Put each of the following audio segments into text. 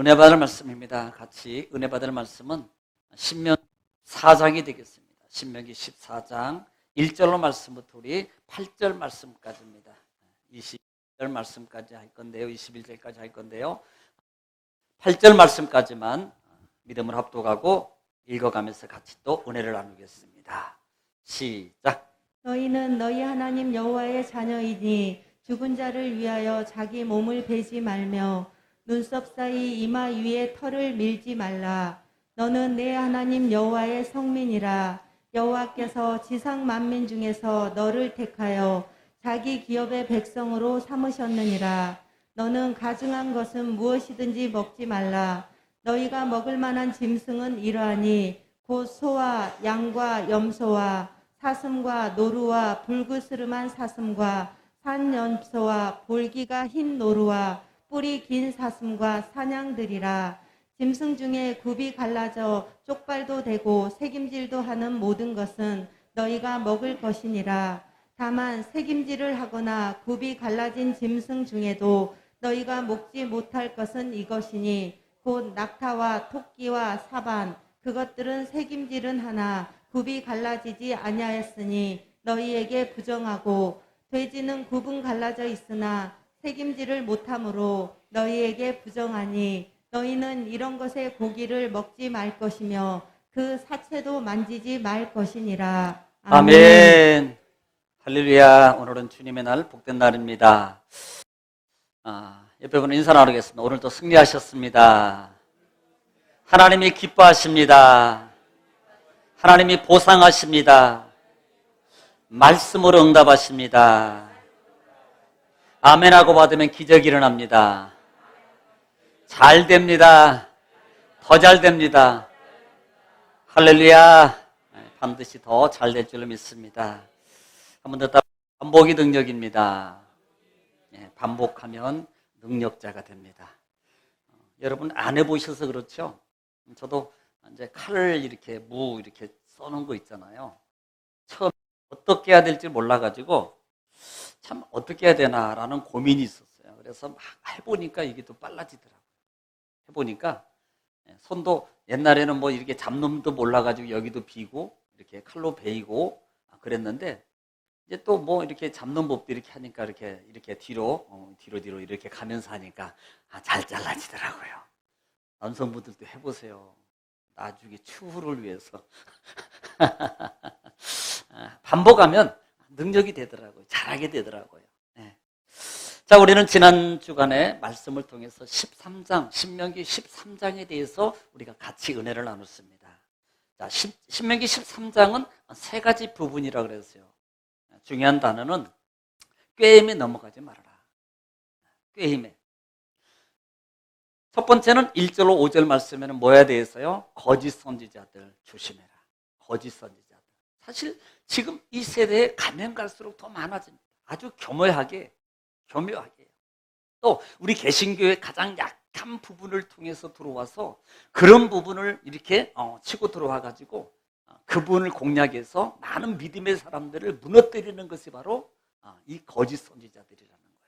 은혜 받을 말씀입니다. 같이 은혜 받을 말씀은 신명기 4장이 되겠습니다. 신명기 14장 1절로 말씀부터 우리 8절 말씀까지입니다. 20절 말씀까지 할 건데요. 21절까지 할 건데요. 8절 말씀까지만 믿음을 합독하고 읽어가면서 같이 또 은혜를 나누겠습니다. 시작. 너희는 너희 하나님 여호와의 자녀이니 죽은 자를 위하여 자기 몸을 베지 말며 눈썹 사이 이마 위에 털을 밀지 말라. 너는 내 하나님 여호와의 성민이라. 여호와께서 지상 만민 중에서 너를 택하여 자기 기업의 백성으로 삼으셨느니라. 너는 가증한 것은 무엇이든지 먹지 말라. 너희가 먹을 만한 짐승은 이러하니 곧 소와 양과 염소와 사슴과 노루와 불그스름한 사슴과 산염소와 볼기가 흰 노루와 뿔이 긴 사슴과 사냥들이라. 짐승 중에 굽이 갈라져 쪽발도 되고 새김질도 하는 모든 것은 너희가 먹을 것이니라. 다만 새김질을 하거나 굽이 갈라진 짐승 중에도 너희가 먹지 못할 것은 이것이니 곧 낙타와 토끼와 사반, 그것들은 새김질은 하나 굽이 갈라지지 아니하였으니 너희에게 부정하고, 돼지는 굽은 갈라져 있으나 새김질을 못하므로 너희에게 부정하니 너희는 이런 것의 고기를 먹지 말 것이며 그 사체도 만지지 말 것이니라. 아멘. 할렐루야. 오늘은 주님의 날, 복된 날입니다. 옆에 분 인사 나누겠습니다. 오늘도 승리하셨습니다. 하나님이 기뻐하십니다. 하나님이 보상하십니다. 말씀으로 응답하십니다. 아멘하고 받으면 기적이 일어납니다. 잘 됩니다. 더 잘 됩니다. 할렐루야. 반드시 더 잘 될 줄로 믿습니다. 한 번 더 따라, 반복이 능력입니다. 반복하면 능력자가 됩니다. 여러분 안 해보셔서 그렇죠? 저도 이제 칼을 이렇게 이렇게 써놓은 거 있잖아요. 처음 어떻게 해야 될지 몰라가지고 참 어떻게 해야 되나라는 고민이 있었어요. 그래서 막 해보니까 이게 또 빨라지더라고요. 해보니까 손도 옛날에는 뭐 이렇게 잡놈도 몰라가지고 여기도 비고 이렇게 칼로 베이고 그랬는데 이제 또 뭐 이렇게 잡는 법도 이렇게 하니까 이렇게 뒤로 이렇게 가면서 하니까 잘 잘라지더라고요. 남성분들도 해보세요. 나중에 추후를 위해서 반복하면 능력이 되더라고요. 잘하게 되더라고요. 네. 자, 우리는 지난 주간에 말씀을 통해서 13장, 신명기 13장에 대해서 우리가 같이 은혜를 나눴습니다. 자, 신명기 13장은 세 가지 부분이라고 그랬어요. 중요한 단어는 꾀임에 넘어가지 말아라. 꾀임에. 첫 번째는 1절로 5절 말씀에는 뭐에 대해서요? 거짓 선지자들 조심해라. 거짓 선지자들. 사실 지금 이 세대에 가면 갈수록 더 많아집니다. 아주 교묘하게. 또 우리 개신교의 가장 약한 부분을 통해서 들어와서 그런 부분을 이렇게 치고 들어와가지고 그분을 공략해서 많은 믿음의 사람들을 무너뜨리는 것이 바로 이 거짓 선지자들이라는 거예요.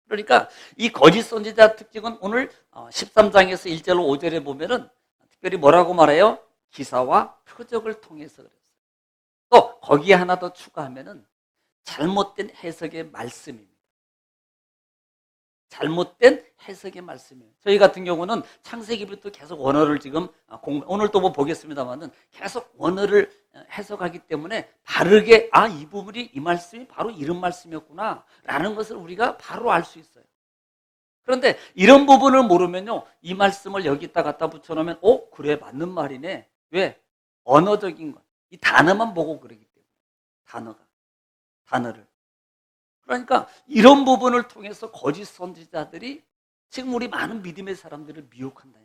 그러니까 이 거짓 선지자 특징은 오늘 13장에서 1절로 5절에 보면은 특별히 뭐라고 말해요? 기사와 표적을 통해서 그랬어요. 또 거기에 하나 더 추가하면은 잘못된 해석의 말씀입니다. 잘못된 해석의 말씀이에요. 저희 같은 경우는 창세기부터 계속 원어를 지금 오늘 또 뭐 보겠습니다만은 계속 원어를 해석하기 때문에 바르게 이 부분이 이 말씀이 바로 이런 말씀이었구나 라는 것을 우리가 바로 알 수 있어요. 그런데 이런 부분을 모르면요, 이 말씀을 여기다 갖다 붙여놓으면 그래 맞는 말이네. 왜? 언어적인 것, 이 단어만 보고 그러기 때문에 단어를. 그러니까 이런 부분을 통해서 거짓 선지자들이 지금 우리 많은 믿음의 사람들을 미혹한다.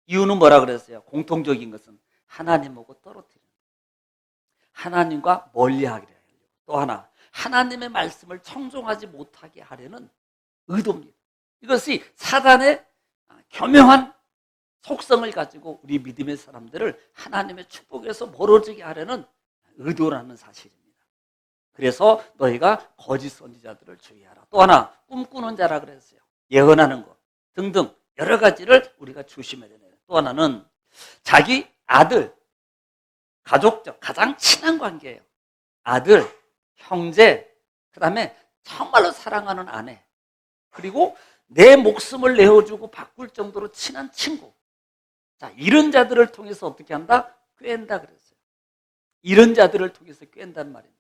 이유는 뭐라 그랬어요? 공통적인 것은 하나님하고 떨어뜨리는 거예요. 하나님과 멀리하게 하려고. 또 하나, 하나님의 말씀을 청종하지 못하게 하려는 의도입니다. 이것이 사단의 교묘한 속성을 가지고 우리 믿음의 사람들을 하나님의 축복에서 멀어지게 하려는 의도라는 사실입니다. 그래서 너희가 거짓 선지자들을 주의하라. 또 하나, 꿈꾸는 자라 그랬어요. 예언하는 것 등등 여러 가지를 우리가 조심해야 되네요. 또 하나는 자기 아들, 가족적 가장 친한 관계예요. 아들, 형제, 그 다음에 정말로 사랑하는 아내, 그리고 내 목숨을 내어주고 바꿀 정도로 친한 친구. 자, 이런 자들을 통해서 어떻게 한다? 꿰는다 그랬어요. 이런 자들을 통해서 꿰는다는 말입니다.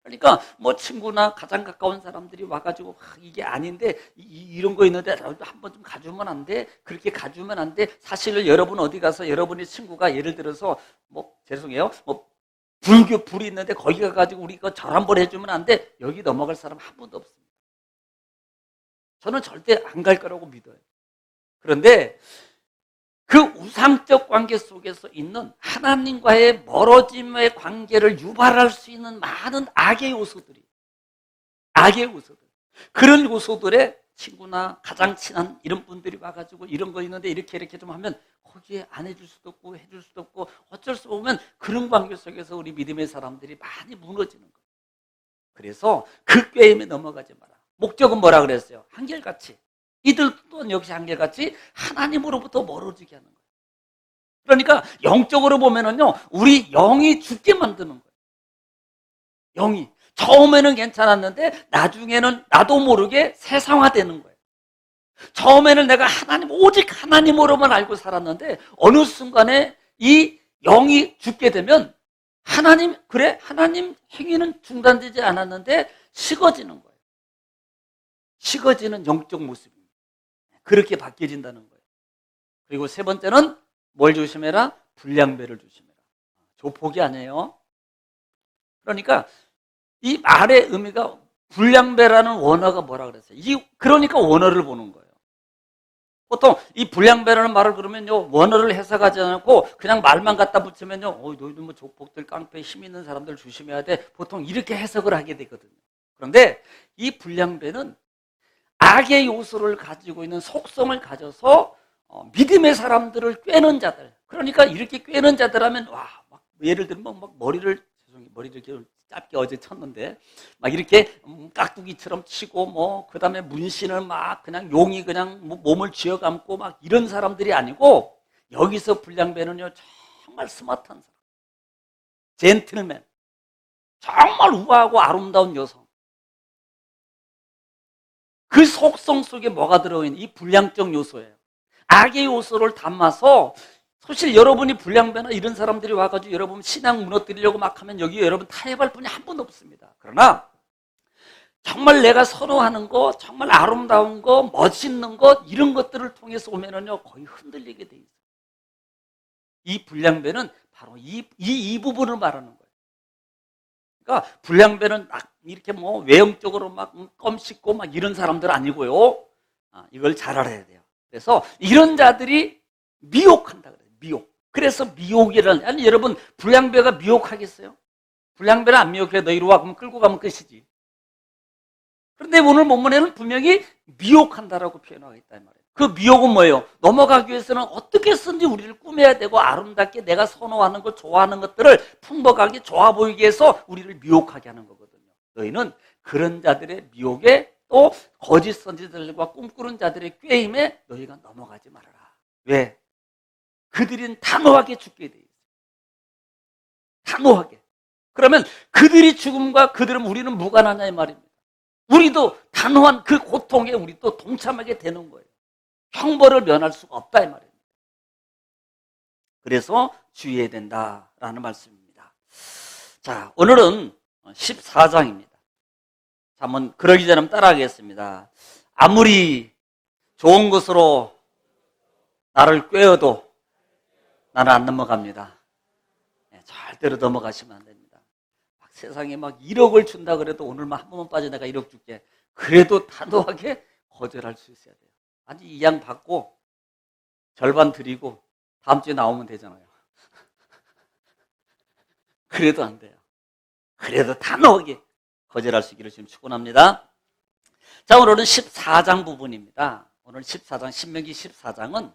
그러니까 뭐 친구나 가장 가까운 사람들이 와가지고 이게 아닌데 이런 거 있는데 한번 좀 가주면 안 돼? 그렇게 가주면 안 돼? 사실 여러분 어디 가서 여러분의 친구가 예를 들어서 뭐 죄송해요 뭐 불교 불이 있는데 거기 가가지고 우리 거 절 한번 해주면 안 돼? 여기 넘어갈 사람 한 분도 없습니다. 저는 절대 안 갈 거라고 믿어요. 그런데 그 우상적 관계 속에서 있는 하나님과의 멀어짐의 관계를 유발할 수 있는 많은 악의 요소들, 그런 요소들에 친구나 가장 친한 이런 분들이 와가지고 이런 거 있는데 이렇게 좀 하면 거기에 안 해줄 수도 없고 해줄 수도 없고 어쩔 수 없으면 그런 관계 속에서 우리 믿음의 사람들이 많이 무너지는 거예요. 그래서 그 꾀임에 넘어가지 마라. 목적은 뭐라 그랬어요? 한결같이. 이들 또한 역시 한결같이 하나님으로부터 멀어지게 하는 거예요. 그러니까 영적으로 보면은요, 우리 영이 죽게 만드는 거예요. 영이. 처음에는 괜찮았는데 나중에는 나도 모르게 세상화되는 거예요. 처음에는 내가 오직 하나님으로만 알고 살았는데 어느 순간에 이 영이 죽게 되면 하나님 행위는 중단되지 않았는데 식어지는 거예요. 식어지는 영적 모습입니다. 그렇게 바뀌어진다는 거예요. 그리고 세 번째는 뭘 조심해라? 불량배를 조심해라. 조폭이 아니에요. 그러니까 이 말의 의미가 불량배라는 원어가 뭐라 그랬어요? 그러니까 원어를 보는 거예요. 보통 이 불량배라는 말을 그러면요, 원어를 해석하지 않고 그냥 말만 갖다 붙이면요, 너희들 뭐 조폭들, 깡패, 힘 있는 사람들 조심해야 돼. 보통 이렇게 해석을 하게 되거든요. 그런데 이 불량배는 악의 요소를 가지고 있는 속성을 가져서 믿음의 사람들을 꿰는 자들. 그러니까 이렇게 꿰는 자들 하면 막 예를 들면 막 머리를 이렇게 짧게 어제 쳤는데 막 이렇게 깍두기처럼 치고 뭐 그다음에 문신을 막 그냥 용이 그냥 몸을 쥐어감고 막 이런 사람들이 아니고 여기서 불량배는요 정말 스마트한 사람, 젠틀맨, 정말 우아하고 아름다운 여성. 그 속성 속에 뭐가 들어있는 이 불량적 요소예요. 악의 요소를 담아서 사실 여러분이 불량배나 이런 사람들이 와가지고 여러분 신앙 무너뜨리려고 막 하면 여기 여러분 타협할 분이 한 분도 없습니다. 그러나 정말 내가 선호하는 거, 정말 아름다운 거, 멋있는 거 이런 것들을 통해서 오면은요 거의 흔들리게 돼 있어요. 이 불량배는 바로 이 부분을 말하는 거예요. 그러니까 불량배는 막 이렇게 뭐 외형적으로 막 껌 씹고 막 이런 사람들 아니고요. 이걸 잘 알아야 돼요. 그래서 이런 자들이 미혹한다 그래요. 미혹. 그래서 미혹이라는, 아니 여러분 불량배가 미혹하겠어요? 불량배는 안 미혹해. 너 이리 와. 그럼 끌고 가면 끝이지. 그런데 오늘 본문에는 분명히 미혹한다라고 표현하고 있다 이 말이에요. 그 미혹은 뭐예요? 넘어가기 위해서는 어떻게 쓰든지 우리를 꾸며야 되고 아름답게 내가 선호하는 것, 좋아하는 것들을 풍부하게 좋아 보이게 해서 우리를 미혹하게 하는 거거든요. 너희는 그런 자들의 미혹에 또 거짓 선지자들과 꿈꾸는 자들의 꾀임에 너희가 넘어가지 말아라. 왜? 그들은 단호하게 죽게 돼 있어요. 단호하게. 그러면 그들이 죽음과 그들은 우리는 무관하냐 이 말입니다. 우리도 단호한 그 고통에 우리도 동참하게 되는 거예요. 형벌을 면할 수가 없다 이 말입니다. 그래서 주의해야 된다라는 말씀입니다. 자, 오늘은 14장입니다. 자, 한번 그러기 전에 한번 따라하겠습니다. 아무리 좋은 것으로 나를 꿰어도 나는 안 넘어갑니다. 절대로 넘어가시면 안 됩니다. 막 세상에 막 1억을 준다 그래도 오늘만 한 번만 빠져 내가 1억 줄게. 그래도 단호하게 거절할 수 있어야 돼요. 아니 이 양 받고 절반 드리고 다음 주에 나오면 되잖아요. 그래도 안 돼요. 그래도 단호하게 거절할 수 있기를 지금 축원합니다. 자, 오늘은 14장 부분입니다. 오늘 14장, 신명기 14장은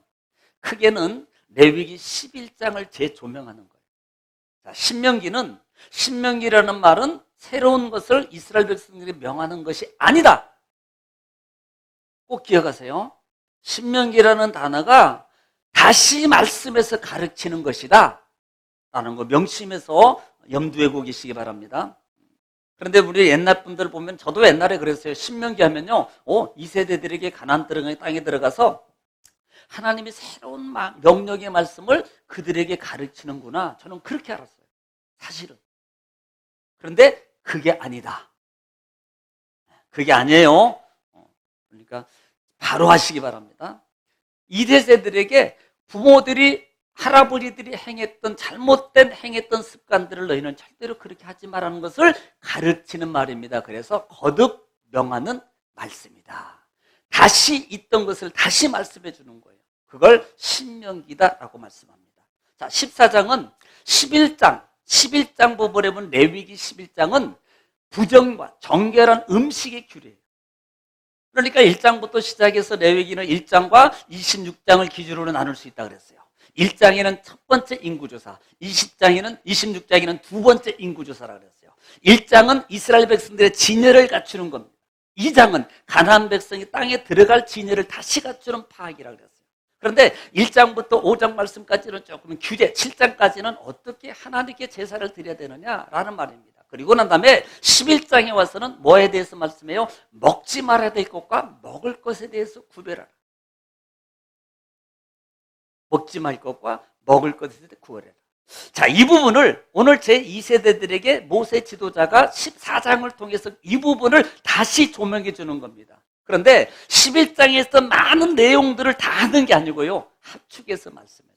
크게는 레위기 11장을 재조명하는 거예요. 자, 신명기라는 말은 새로운 것을 이스라엘 백성들이 명하는 것이 아니다. 꼭 기억하세요. 신명기라는 단어가 다시 말씀에서 가르치는 것이다 라는 거 명심해서 염두에 고 계시기 바랍니다. 그런데 우리 옛날 분들 보면, 저도 옛날에 그랬어요. 신명기 하면요, 이 세대들에게 가나안 땅에 들어가서 하나님이 새로운 명령의 말씀을 그들에게 가르치는구나, 저는 그렇게 알았어요, 사실은. 그런데 그게 아니다. 그게 아니에요. 그러니까 바로 하시기 바랍니다. 이 세대들에게 부모들이, 할아버지들이 행했던 습관들을 너희는 절대로 그렇게 하지 말라는 것을 가르치는 말입니다. 그래서 거듭 명하는 말씀이다. 다시 있던 것을 다시 말씀해 주는 거예요. 그걸 신명기다라고 말씀합니다. 자, 14장은 11장 보면 레위기 11장은 부정과 정결한 음식의 규례예요. 그러니까 1장부터 시작해서 레위기는 1장과 26장을 기준으로 나눌 수 있다고 그랬어요. 1장에는 첫 번째 인구조사, 26장에는 두 번째 인구조사라고 그랬어요. 1장은 이스라엘 백성들의 진열을 갖추는 겁니다. 2장은 가나안 백성이 땅에 들어갈 진열을 다시 갖추는 파악이라고 그랬어요. 그런데 1장부터 5장 말씀까지는 조금 규제, 7장까지는 어떻게 하나님께 제사를 드려야 되느냐라는 말입니다. 그리고 난 다음에 11장에 와서는 뭐에 대해서 말씀해요? 먹지 말아야 될 것과 먹을 것에 대해서 구별하라. 먹지 말 것과 먹을 것에 대해서 구별해라. 자, 이 부분을 오늘 제 2세대들에게 모세 지도자가 14장을 통해서 이 부분을 다시 조명해 주는 겁니다. 그런데 11장에서 많은 내용들을 다 하는 게 아니고요, 합축해서 말씀해요.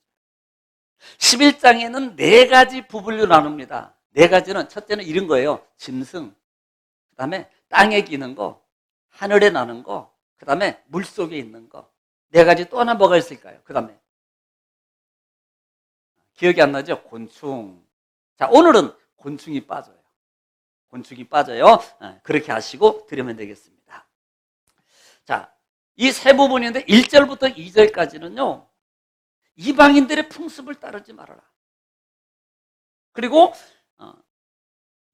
11장에는 4가지 부분으로 나눕니다. 4가지는, 첫째는 이런 거예요. 짐승, 그 다음에 땅에 기는 거, 하늘에 나는 거, 그 다음에 물속에 있는 거. 4가지. 또 하나 뭐가 있을까요? 그 다음에 기억이 안 나죠? 곤충. 자, 오늘은 곤충이 빠져요. 그렇게 하시고 들으면 되겠습니다. 자, 이 세 부분인데 1절부터 2절까지는요, 이방인들의 풍습을 따르지 말아라. 그리고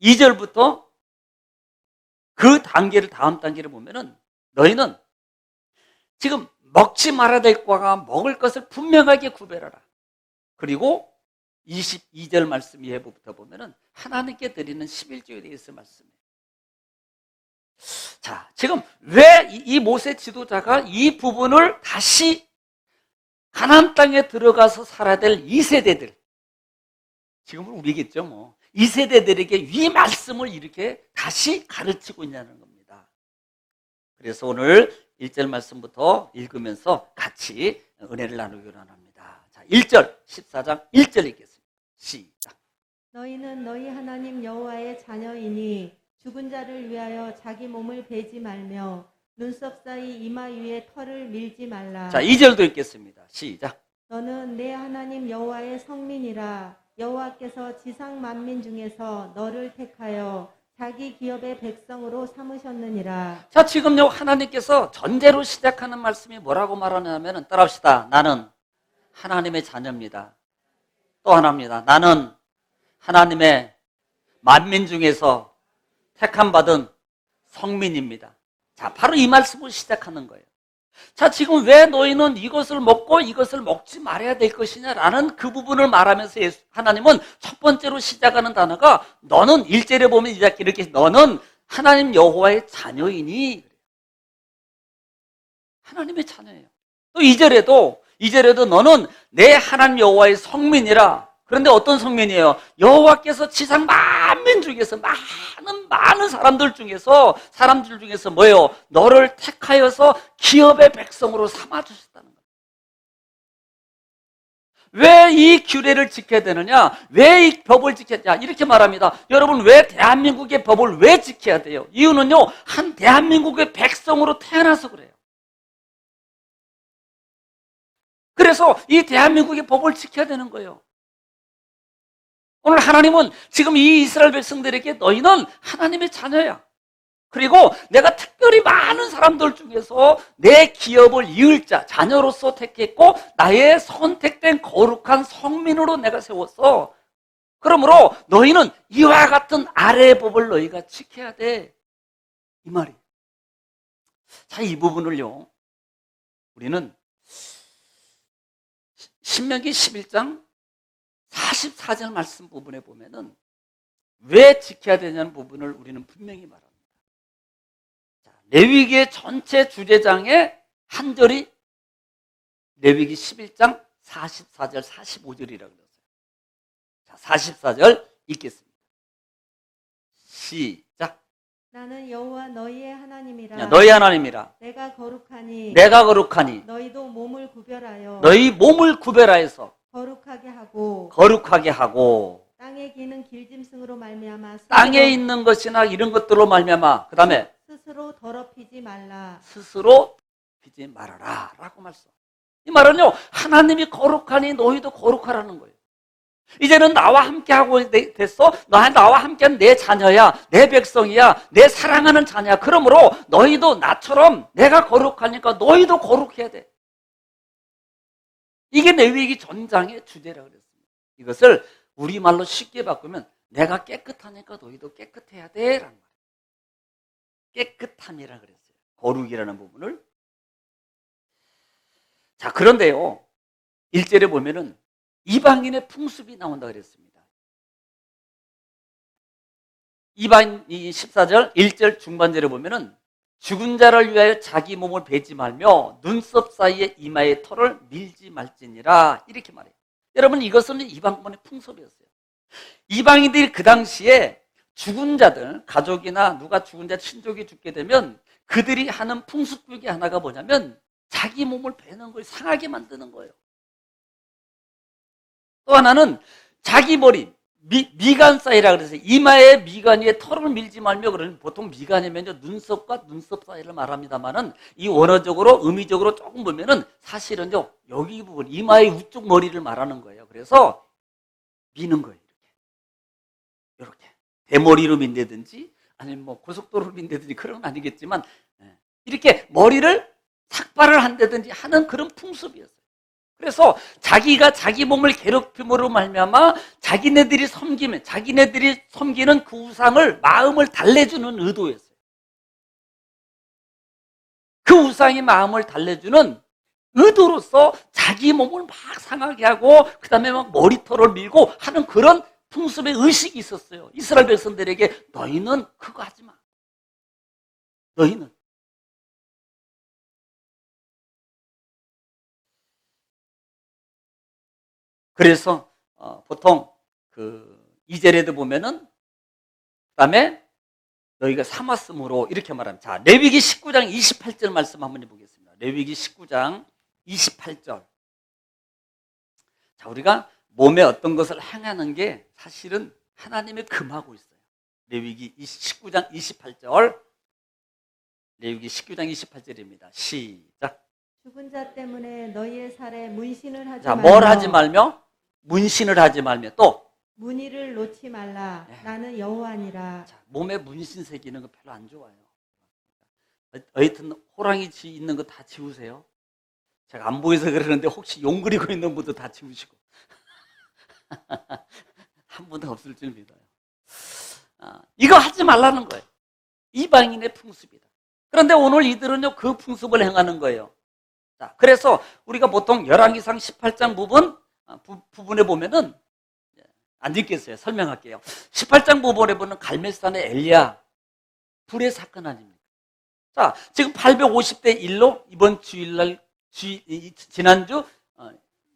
2절부터 그 단계를, 다음 단계를 보면은 너희는 지금 먹지 말아야 될 것과 먹을 것을 분명하게 구별하라. 그리고 22절 말씀 이하부터 보면은 하나님께 드리는 11조에 대해서 말씀해요. 자, 지금 왜 이 모세 지도자가 이 부분을 다시 가나안 땅에 들어가서 살아야 될 2세대들, 지금은 우리겠죠, 뭐. 2세대들에게 이 말씀을 이렇게 다시 가르치고 있냐는 겁니다. 그래서 오늘 1절 말씀부터 읽으면서 같이 은혜를 나누기 원합니다. 자, 1절, 14장 1절 읽겠습니다. 시작. 너희는 너희 하나님 여호와의 자녀이니 죽은 자를 위하여 자기 몸을 베지 말며 눈썹 사이 이마 위에 털을 밀지 말라. 자, 2절도 읽겠습니다. 시작. 너는 내 하나님 여호와의 성민이라. 여호와께서 지상 만민 중에서 너를 택하여 자기 기업의 백성으로 삼으셨느니라. 자, 지금요, 하나님께서 전제로 시작하는 말씀이 뭐라고 말하냐면, 따라합시다. 나는 하나님의 자녀입니다. 또 하나입니다. 나는 하나님의 만민 중에서 택함 받은 성민입니다. 자, 바로 이 말씀을 시작하는 거예요. 자, 지금 왜 너희는 이것을 먹고 이것을 먹지 말아야 될 것이냐라는 그 부분을 말하면서 하나님은 첫 번째로 시작하는 단어가, 너는, 1절에 보면 이렇게, 너는 하나님 여호와의 자녀이니. 하나님의 자녀예요. 또 2절에도 너는 내 하나님 여호와의 성민이라. 그런데 어떤 성민이에요? 여호와께서 지상 만민 중에서, 많은 사람들 중에서 뭐예요? 너를 택하여서 기업의 백성으로 삼아주셨다는 거예요. 왜 이 규례를 지켜야 되느냐? 왜 이 법을 지켜야 되냐? 이렇게 말합니다. 여러분, 왜 대한민국의 법을 왜 지켜야 돼요? 이유는요, 한 대한민국의 백성으로 태어나서 그래요. 그래서 이 대한민국의 법을 지켜야 되는 거예요. 오늘 하나님은 지금 이 이스라엘 백성들에게 너희는 하나님의 자녀야. 그리고 내가 특별히 많은 사람들 중에서 내 기업을 이을 자, 자녀로서 택했고 나의 선택된 거룩한 성민으로 내가 세웠어. 그러므로 너희는 이와 같은 아래의 법을 너희가 지켜야 돼. 이 말이에요. 자, 이 부분을요, 우리는 신명기 11장 44절 말씀 부분에 보면은 왜 지켜야 되냐는 부분을 우리는 분명히 말합니다. 레위기의 전체 주제장의 한 절이 레위기 11장 44절 45절이라고 그랬어요. 자, 44절 읽겠습니다. 시작. 나는 여호와 너희의 하나님이라. 너희 하나님이라. 내가 거룩하니 내가 거룩하니 너희도 몸을 구별하여 너희 몸을 구별하여서 거룩하게 하고 땅에 기는 길짐승으로 말미암아 땅에 있는 것이나 이런 것들로 말미암아 그 다음에 스스로 더럽히지 말라. 스스로 비지 말아라 라고 말씀. 이 말은요, 하나님이 거룩하니 너희도 거룩하라는 거예요. 이제는 나와 함께하고 됐어. 나와 함께한 내 자녀야, 내 백성이야, 내 사랑하는 자녀야. 그러므로 너희도 나처럼 내가 거룩하니까 너희도 거룩해야 돼. 이게 레위기 전장의 주제라고 그랬습니다. 이것을 우리말로 쉽게 바꾸면 내가 깨끗하니까 너희도 깨끗해야 돼 라는 말이에요. 깨끗함이라 그랬어요. 거룩이라는 부분을. 자, 그런데요, 1절에 보면은 이방인의 풍습이 나온다 그랬습니다. 이방인 14절 1절 중반절에 보면은 죽은 자를 위하여 자기 몸을 베지 말며 눈썹 사이에 이마의 털을 밀지 말지니라 이렇게 말해요. 여러분, 이것은 이방권의 풍습이었어요. 이방인들이 그 당시에 죽은 자들, 가족이나 누가 죽은 자 친족이 죽게 되면 그들이 하는 풍습 중에 하나가 뭐냐면 자기 몸을 베는 걸 상하게 만드는 거예요. 또 하나는 자기 머리, 미간 사이라 그래서 이마에 미간 위에 털을 밀지 말며, 그러면 보통 미간이면 눈썹과 눈썹 사이를 말합니다만은 이 원어적으로 의미적으로 조금 보면은 사실은요 여기 부분 이마의 우쪽 머리를 말하는 거예요. 그래서 미는 거예요. 이렇게 대머리로 민다든지 아니면 뭐 고속도로로 민다든지 그런 건 아니겠지만 이렇게 머리를 삭발을 한다든지 하는 그런 풍습이었어요. 그래서 자기가 자기 몸을 괴롭힘으로 말미암아 자기네들이 섬기는 그 우상을 마음을 달래주는 의도였어요. 그 우상의 마음을 달래주는 의도로서 자기 몸을 막 상하게 하고 그 다음에 막 머리털을 밀고 하는 그런 풍습의 의식이 있었어요. 이스라엘 백성들에게 너희는 그거 하지 마. 너희는. 그래서 보통 그 2절에도 보면은 그다음에 너희가 삼았으므로 이렇게 말합니다. 자, 레위기 19장 28절 말씀 한번 해보겠습니다. 레위기 19장 28절. 자, 우리가 몸에 어떤 것을 행하는 게 사실은 하나님이 금하고 있어요. 레위기 19장 28절. 레위기 19장 28절입니다. 시작. 죽은 자 때문에 너희의 살에 문신을 하지 자, 말며 뭘 하지 말며? 문신을 하지 말며 또 문의를 놓지 말라. 나는 여호와니라. 자, 몸에 문신 새기는 거 별로 안 좋아요. 하여튼 호랑이 있는 거 다 지우세요. 제가 안 보여서 그러는데 혹시 용 그리고 있는 분도 다 지우시고 한 분도 없을 줄 믿어요. 이거 하지 말라는 거예요. 이방인의 풍습이다. 그런데 오늘 이들은요 그 풍습을 행하는 거예요. 자, 그래서 우리가 보통 열왕기상 18장 부분에 보면은 안 읽겠어요. 설명할게요. 18장 부분에 보면 갈멜산의 엘리야 불의 사건 아닙니까? 자, 지금 850대 1로 이번 주일날 지난주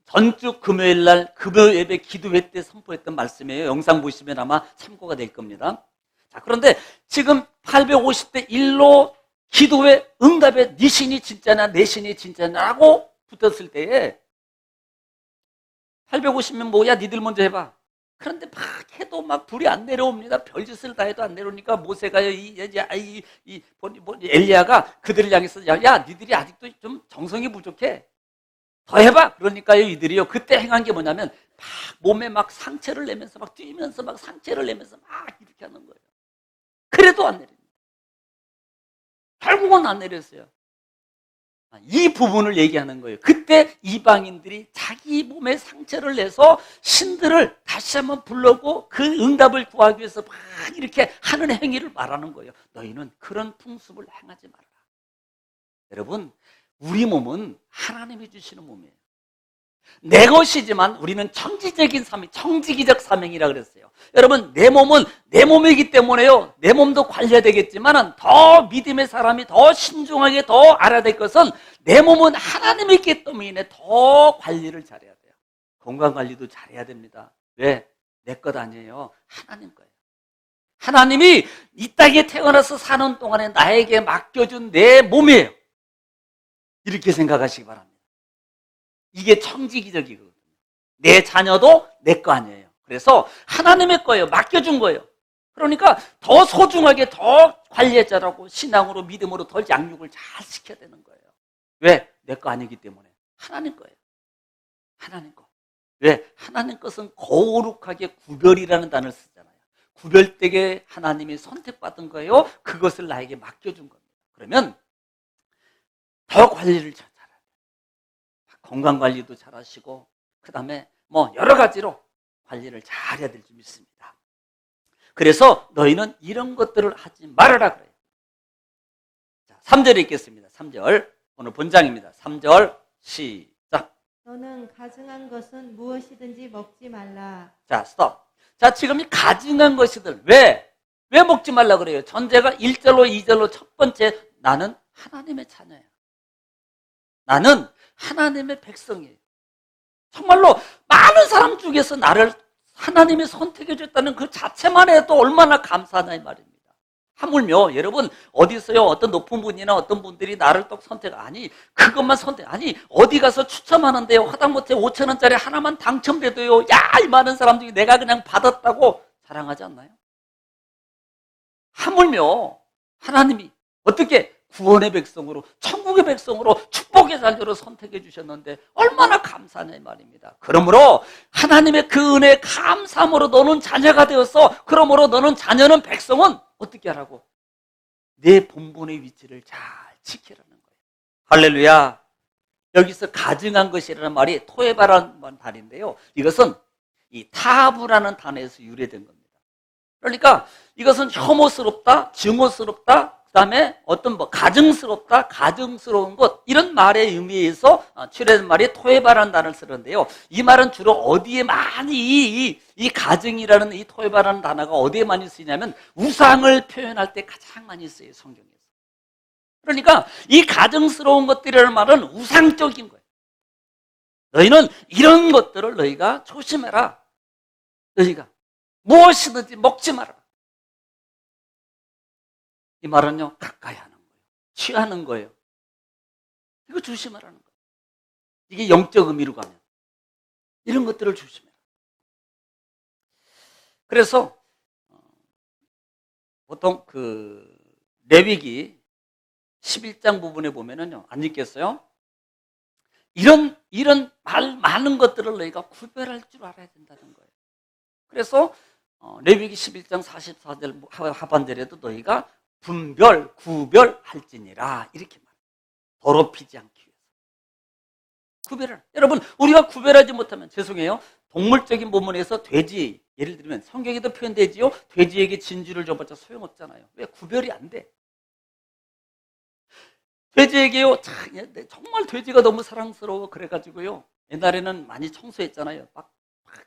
전주 금요일날 금요 예배 기도회 때 선포했던 말씀이에요. 영상 보시면 아마 참고가 될 겁니다. 자, 그런데 지금 850대 1로 기도회 응답에 네 신이 진짜냐 내 신이 진짜냐라고 붙었을 때에 850명 뭐야 니들 먼저 해봐. 그런데 막 해도 막 불이 안 내려옵니다. 별짓을 다 해도 안 내려오니까 모세가요 엘리야가 그들을 향해서 야 니들이 아직도 좀 정성이 부족해. 더 해봐. 그러니까요 이들이요 그때 행한 게 뭐냐면 막 몸에 막 상체를 내면서 막 뛰면서 막 상체를 내면서 막 이렇게 하는 거예요. 그래도 안 내립니다. 결국은 안 내렸어요. 이 부분을 얘기하는 거예요. 그때 이방인들이 자기 몸에 상처를 내서 신들을 다시 한번 불러고 그 응답을 구하기 위해서 막 이렇게 하는 행위를 말하는 거예요. 너희는 그런 풍습을 행하지 말아라. 여러분, 우리 몸은 하나님이 주시는 몸이에요. 내 것이지만 우리는 청지적인 사명, 청지기적 사명이라 그랬어요. 여러분, 내 몸은 내 몸이기 때문에요. 내 몸도 관리해야 되겠지만 더 믿음의 사람이 더 신중하게 더 알아야 될 것은 내 몸은 하나님이 있기 때문에 더 관리를 잘해야 돼요. 건강 관리도 잘해야 됩니다. 왜? 내 것 아니에요. 하나님 거예요. 하나님이 이 땅에 태어나서 사는 동안에 나에게 맡겨준 내 몸이에요. 이렇게 생각하시기 바랍니다. 이게 청지기적이거든요. 내 자녀도 내 거 아니에요. 그래서 하나님의 거예요. 맡겨준 거예요. 그러니까 더 소중하게 더 관리해 잘하고 신앙으로 믿음으로 더 양육을 잘 시켜야 되는 거예요. 왜? 내 거 아니기 때문에. 하나님 거예요. 하나님 거. 왜? 하나님 것은 거룩하게 구별이라는 단어를 쓰잖아요. 구별되게 하나님이 선택받은 거예요. 그것을 나에게 맡겨준 겁니다. 그러면 더 관리를 잘해요. 건강관리도 잘하시고 그 다음에 뭐 여러 가지로 관리를 잘해야 될 줄 믿습니다. 그래서 너희는 이런 것들을 하지 말아라 그래요. 자, 3절에 있겠습니다. 3절 오늘 본장입니다. 3절 시작. 너는 가증한 것은 무엇이든지 먹지 말라. 자, 스톱. 자, 지금 이 가증한 것이들 왜 먹지 말라 그래요? 전제가 1절로 2절로 첫 번째 나는 하나님의 자녀야. 나는 하나님의 백성이에요. 정말로 많은 사람 중에서 나를 하나님이 선택해 줬다는 그 자체만 해도 얼마나 감사하나 이 말입니다. 하물며 여러분 어디서요 어떤 높은 분이나 어떤 분들이 나를 또 선택 아니 그것만 선택 아니 어디 가서 추첨하는데요 하다못해 5,000원짜리 하나만 당첨돼도요 야 이 많은 사람 중에 내가 그냥 받았다고 자랑하지 않나요? 하물며 하나님이 어떻게 구원의 백성으로 천국의 백성으로 축복의 자녀로 선택해 주셨는데 얼마나 감사하냐 이 말입니다. 그러므로 하나님의 그 은혜에 감사함으로 너는 자녀가 되어서 그러므로 너는 자녀는 백성은 어떻게 하라고? 내 본분의 위치를 잘 지키라는 거예요. 할렐루야. 여기서 가증한 것이라는 말이 토에바라는 단어인데요. 이것은 이 타부라는 단어에서 유래된 겁니다. 그러니까 이것은 혐오스럽다, 증오스럽다, 그 다음에 어떤 가증스럽다, 가증스러운 것 이런 말의 의미에서 출해된 말이 토에바라는 단어를 쓰는데요. 이 말은 주로 어디에 많이 이 가증이라는 이 토에바라는 단어가 어디에 많이 쓰이냐면 우상을 표현할 때 가장 많이 쓰여요. 성경에서. 그러니까 이 가증스러운 것들이라는 말은 우상적인 거예요. 너희는 이런 것들을 너희가 조심해라. 너희가 무엇이든지 먹지 마라. 이 말은요, 가까이 하는 거예요. 취하는 거예요. 이거 조심하라는 거예요. 이게 영적 의미로 가면. 이런 것들을 조심해라. 그래서, 보통 레위기 11장 부분에 보면은요, 안 읽겠어요? 이런 많은 것들을 너희가 구별할 줄 알아야 된다는 거예요. 그래서, 레위기 11장 44절 하반절에도 너희가 분별, 구별할지니라 이렇게 말해요. 더럽히지 않기 위해서. 구별을. 여러분 우리가 구별하지 못하면 죄송해요. 동물적인 부분에서 돼지 예를 들면 성경에도 표현되지요. 돼지에게 진주를 줘봤자 소용없잖아요. 왜? 구별이 안 돼. 돼지에게요. 정말 돼지가 너무 사랑스러워 그래가지고요. 옛날에는 많이 청소했잖아요. 막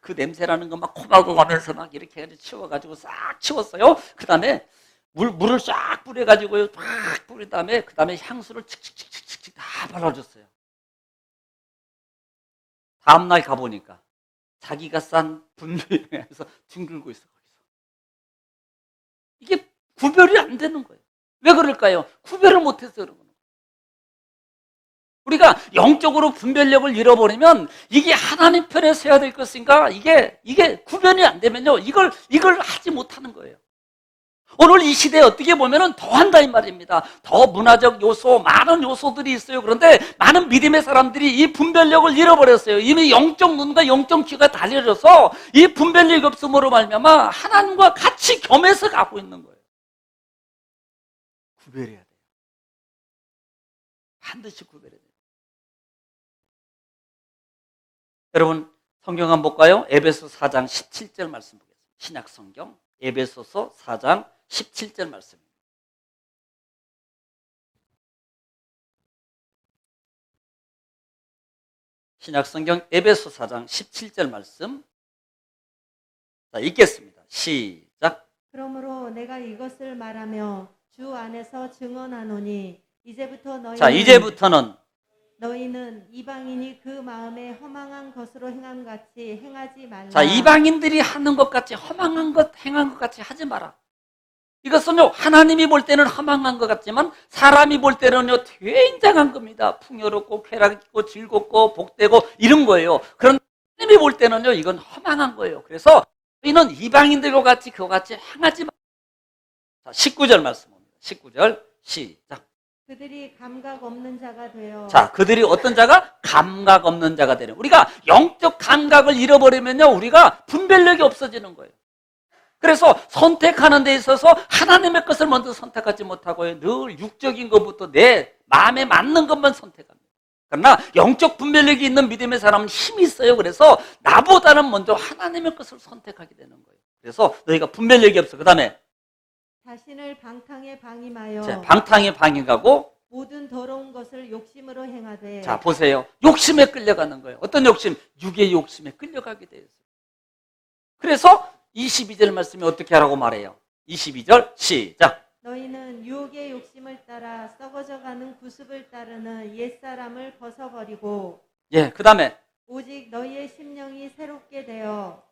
그 냄새라는 거 막 코박고 가면서 막 이렇게 해가지고 치워가지고 싹 치웠어요. 그 다음에 물을 쫙 뿌려가지고요. 쫙 뿌린 다음에 그 다음에 향수를 칙칙칙칙칙 다 발라줬어요. 다음날 가보니까 자기가 싼 분비에서 뒹굴고 있어. 거기서. 이게 구별이 안 되는 거예요. 왜 그럴까요? 구별을 못해서 그런 거예요. 우리가 영적으로 분별력을 잃어버리면 이게 하나님 편에 서야 될 것인가? 이게 구별이 안 되면요. 이걸 하지 못하는 거예요. 오늘 이 시대에 어떻게 보면은 더 한다 이 말입니다. 더 문화적 요소, 많은 요소들이 있어요. 그런데 많은 믿음의 사람들이 이 분별력을 잃어버렸어요. 이미 영적 눈과 영적 귀가 달려져서 이 분별력이 없음으로 말미암아 하나님과 같이 겸해서 가고 있는 거예요. 구별해야 돼요. 반드시 구별해야 돼요. 여러분 성경 한번 볼까요? 에베소 4장 17절 말씀 보겠습니다. 신약 성경 에베소서 4장 17절 말씀입니다. 신약성경 에베소 4장 17절 말씀. 자, 읽겠습니다. 시작. 그러므로 내가 이것을 말하며 주 안에서 증언하노니 이제부터 자, 이제부터는 너희는 이방인이 그 마음에 허망한 것으로 행함 같이 행하지 말라. 자, 이방인들이 하는 것 같이 험한 것 행한 것 같이 하지 마라. 이것은요, 하나님이 볼 때는 허망한 것 같지만 사람이 볼 때는요, 굉장한 겁니다. 풍요롭고 쾌락있고 즐겁고 복되고 이런 거예요. 그런데 하나님이 볼 때는요, 이건 허망한 거예요. 그래서 너희는 이방인들과 같이 그와 같이 행하지 마라. 자, 19절 말씀입니다. 19절 시작. 그들이 감각 없는 자가 되어. 자, 그들이 어떤 자가? 감각 없는 자가 되는. 우리가 영적 감각을 잃어버리면요, 우리가 분별력이 없어지는 거예요. 그래서 선택하는 데 있어서 하나님의 것을 먼저 선택하지 못하고요, 늘 육적인 것부터 내 마음에 맞는 것만 선택합니다. 그러나 영적 분별력이 있는 믿음의 사람은 힘이 있어요. 그래서 나보다는 먼저 하나님의 것을 선택하게 되는 거예요. 그래서 너희가 분별력이 없어. 그 다음에 자신을 방탕에 방임하여. 자, 방탕에 방임하고 모든 더러운 것을 욕심으로 행하되. 자, 보세요. 욕심에 끌려가는 거예요. 어떤 욕심? 육의 욕심에 끌려가게 되어 있어요. 그래서 22절 말씀이 어떻게 하라고 말해요? 22절 시작. 너희는 유혹의 욕심을 따라 썩어져가는 구습을 따르는 옛사람을 벗어버리고. 예, 그 다음에 오직 너희의 심령이 새롭게 되어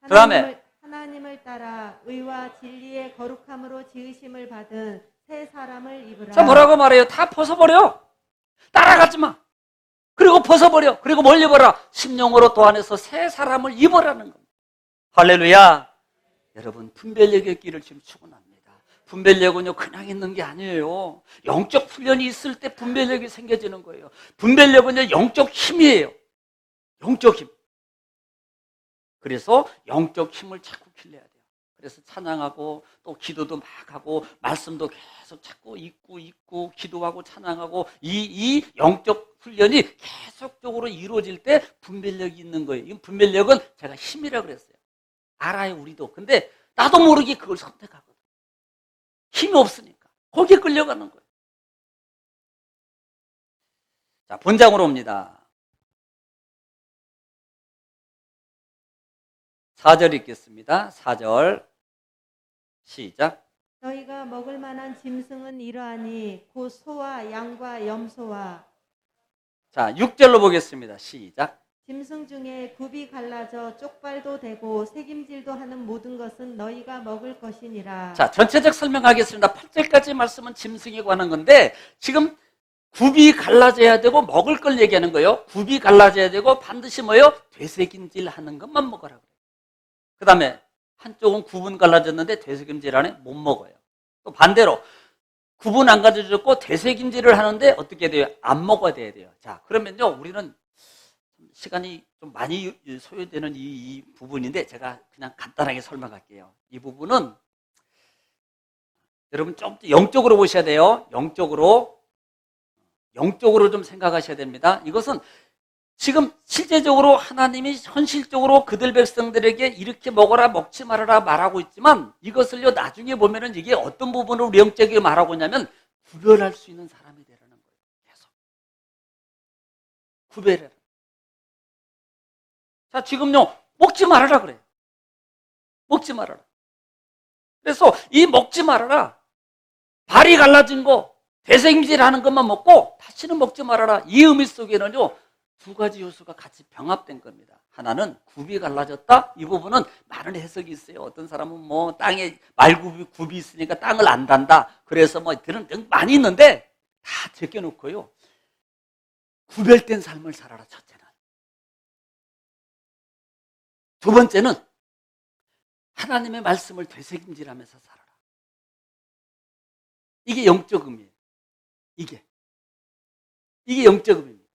그다음에 하나님을 따라 의와 진리의 거룩함으로 지으심을 받은 새 사람을 입으라. 자, 뭐라고 말해요? 다 벗어버려. 따라가지 마. 그리고 벗어버려. 그리고 뭘 입어라? 심령으로 또 안에서 새 사람을 입어라는 겁니다. 할렐루야. 여러분, 분별력의 길을 지금 추구합니다. 분별력은요, 그냥 있는 게 아니에요. 영적 훈련이 있을 때 분별력이 생겨지는 거예요. 분별력은요, 영적 힘이에요. 영적 힘. 그래서 영적 힘을 자꾸 길러야 돼요. 그래서 찬양하고 또 기도도 막 하고 말씀도 계속 자꾸 읽고 기도하고 찬양하고 이 영적 훈련이 계속적으로 이루어질 때 분별력이 있는 거예요. 이 분별력은 제가 힘이라고 그랬어요. 알아요, 우리도. 근데 나도 모르게 그걸 선택하거든. 힘이 없으니까. 거기에 끌려가는 거예요. 자, 본장으로 옵니다. 4절 읽겠습니다. 4절 시작. 너희가 먹을 만한 짐승은 이러하니 곧 소와 양과 염소와. 자, 6절로 보겠습니다. 시작. 짐승 중에 굽이 갈라져 쪽발도 되고 새김질도 하는 모든 것은 너희가 먹을 것이니라. 자, 전체적 설명하겠습니다. 8절까지 말씀은 짐승에 관한 건데 지금 굽이 갈라져야 되고 먹을 걸 얘기하는 거예요. 굽이 갈라져야 되고 반드시 뭐예요? 되새김질 하는 것만 먹으라고 그래요. 그 다음에 한쪽은 굽은 갈라졌는데 되새김질 안에 못 먹어요. 또 반대로 굽은 안 갈라졌고 되새김질을 하는데 어떻게 돼요? 안 먹어야 돼요. 자, 그러면요, 우리는 시간이 좀 많이 소요되는 이 부분인데 제가 그냥 간단하게 설명할게요. 이 부분은 여러분 좀 영적으로 보셔야 돼요. 영적으로 좀 생각하셔야 됩니다. 이것은 지금 실제적으로 하나님이 현실적으로 그들 백성들에게 이렇게 먹어라 먹지 말아라 말하고 있지만 이것을요, 나중에 보면은 이게 어떤 부분을 우리 영적으로 말하고 있냐면 구별할 수 있는 사람이 되라는 거예요. 계속 구별해라. 자, 지금요, 먹지 말아라 그래요. 먹지 말아라. 그래서 이 먹지 말아라, 발이 갈라진 거, 되새김질 하는 것만 먹고 다시는 먹지 말아라, 이 의미 속에는요, 두 가지 요소가 같이 병합된 겁니다. 하나는 굽이 갈라졌다. 이 부분은 많은 해석이 있어요. 어떤 사람은 뭐 땅에 말굽이 있으니까 땅을 안 단다. 그래서 뭐 그런 등 많이 있는데 다 제껴놓고요, 구별된 삶을 살아라. 첫째는. 두 번째는 하나님의 말씀을 되새김질하면서 살아라. 이게 영적 의미예요. 이게 영적 의미입니다.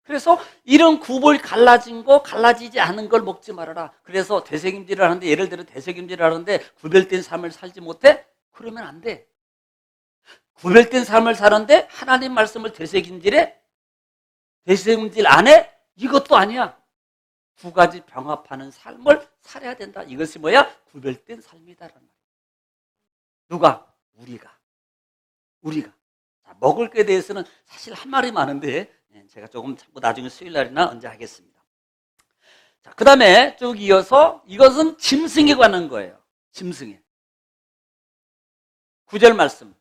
그래서 이런 굽을 갈라진 거, 갈라지지 않은 걸 먹지 말아라. 그래서 되새김질을 하는데, 예를 들어 되새김질을 하는데 구별된 삶을 살지 못해? 그러면 안 돼. 구별된 삶을 사는데 하나님 말씀을 되새김질 안 해? 이것도 아니야. 두 가지 병합하는 삶을 살아야 된다. 이것이 뭐야? 구별된 삶이다라는 말이야. 누가? 우리가. 자, 먹을 것에 대해서는 사실 할 말이 많은데 제가 조금 나중에 수요일 날이나 언제 하겠습니다. 자, 그 다음에 쭉 이어서 이것은 짐승에 관한 거예요. 짐승에. 9절 말씀.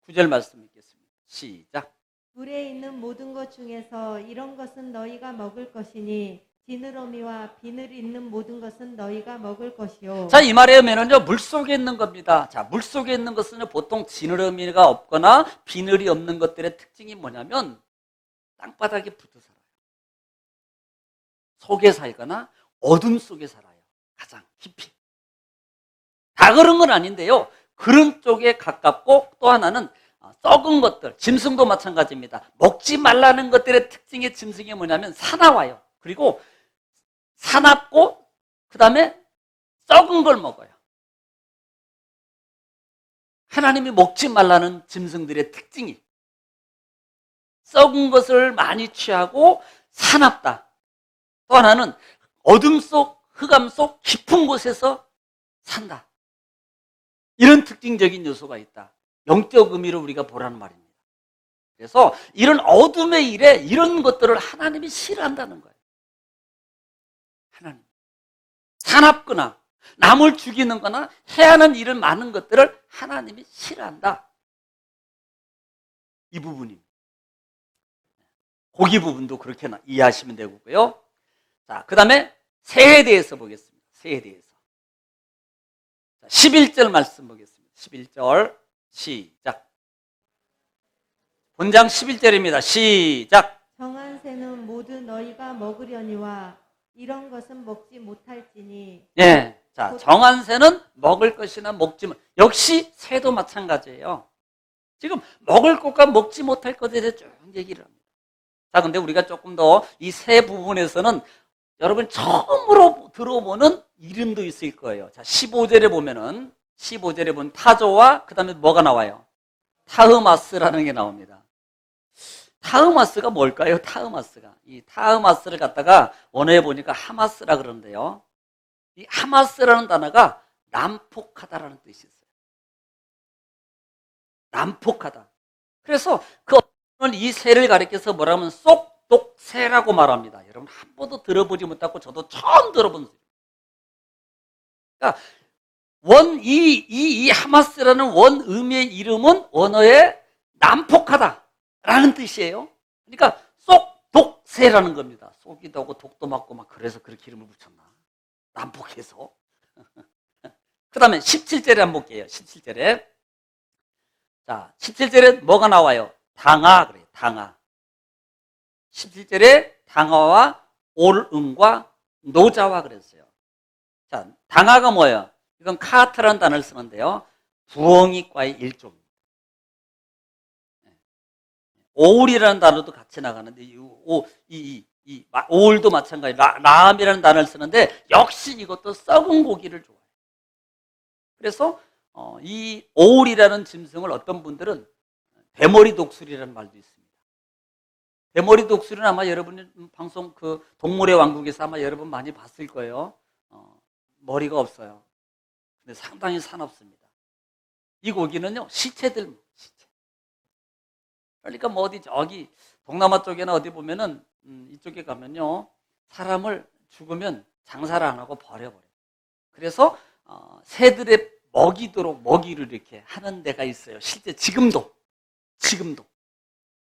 9절 말씀 읽겠습니다. 시작. 물에 있는 모든 것 중에서 이런 것은 너희가 먹을 것이니 지느러미와 비늘 있는 모든 것은 너희가 먹을 것이요. 자, 이 말에 의하면요, 물 속에 있는 겁니다. 자, 물 속에 있는 것은 보통 지느러미가 없거나 비늘이 없는 것들의 특징이 뭐냐면 땅바닥에 붙어 살아요. 속에 살거나 어둠 속에 살아요. 가장 깊이. 다 그런 건 아닌데요. 그런 쪽에 가깝고 또 하나는 썩은 것들, 짐승도 마찬가지입니다. 먹지 말라는 것들의 특징의 짐승이 뭐냐면 사나워요. 그리고 사납고 그 다음에 썩은 걸 먹어요. 하나님이 먹지 말라는 짐승들의 특징이 썩은 것을 많이 취하고 사납다. 또 하나는 어둠 속, 흑암 속 깊은 곳에서 산다. 이런 특징적인 요소가 있다. 영적 의미로 우리가 보라는 말입니다. 그래서 이런 어둠의 일에 이런 것들을 하나님이 싫어한다는 거예요. 하나님. 사납거나 남을 죽이는 거나 해야 하는 이런 많은 것들을 하나님이 싫어한다. 이 부분입니다. 고기 부분도 그렇게 이해하시면 되고요. 자, 그 다음에 새에 대해서 보겠습니다. 새에 대해서. 11절 말씀 보겠습니다. 11절 시작. 본장 11절입니다. 시작. 정한 새는 모두 너희가 먹으려니와 이런 것은 먹지 못할지니. 예. 자, 정한 새는 먹을 것이나 먹지 못. 역시 새도 마찬가지예요. 지금 먹을 것과 먹지 못할 것에 대해 쭉 얘기를 합니다. 자, 근데 우리가 조금 더 이 새 부분에서는 여러분 처음으로 들어보는 이름도 있을 거예요. 자, 15절에 보면 타조와 그 다음에 뭐가 나와요? 타흐마스라는 게 나옵니다. 타흐마스가 뭘까요? 타흐마스가. 이 타흐마스를 갖다가 원어에 보니까 하마스라 그러는데요. 이 하마스라는 단어가 난폭하다라는 뜻이 있어요. 난폭하다. 그래서 이 새를 가리켜서 뭐라면 쏙독새라고 말합니다. 여러분 한 번도 들어보지 못하고 저도 처음 들어본 소리. 그러니까 이 하마스라는 원 의미의 이름은 원어에 난폭하다라는 뜻이에요. 그러니까 쏙독새라는 겁니다. 쏙이도 하고 독도 맞고 막 그래서 그렇게 이름을 붙였나? 난폭해서. 그 다음에 17절에 한번 볼게요. 17절에. 자, 17절에 뭐가 나와요? 당아 그래요. 당아. 17절에 당아와 올응과 노자와 그랬어요. 자, 당아가 뭐예요? 이건 카트라는 단어를 쓰는데요. 부엉이과의 일종입니다. 오울이라는 단어도 같이 나가는데 오울도 마찬가지. 라암이라는 단어를 쓰는데 역시 이것도 썩은 고기를 좋아해요. 그래서 이 오울이라는 짐승을 어떤 분들은 대머리 독수리라는 말도 있습니다. 대머리 독수리는 아마 여러분이 방송 그 동물의 왕국에서 아마 여러분 많이 봤을 거예요. 머리가 없어요. 근데 상당히 사납습니다. 이 고기는요, 시체. 그러니까 뭐 어디 저기 동남아 쪽에나 어디 보면은 이쪽에 가면요, 사람을 죽으면 장사를 안 하고 버려버려요. 그래서 새들의 먹이도록 먹이를 이렇게 하는 데가 있어요. 실제 지금도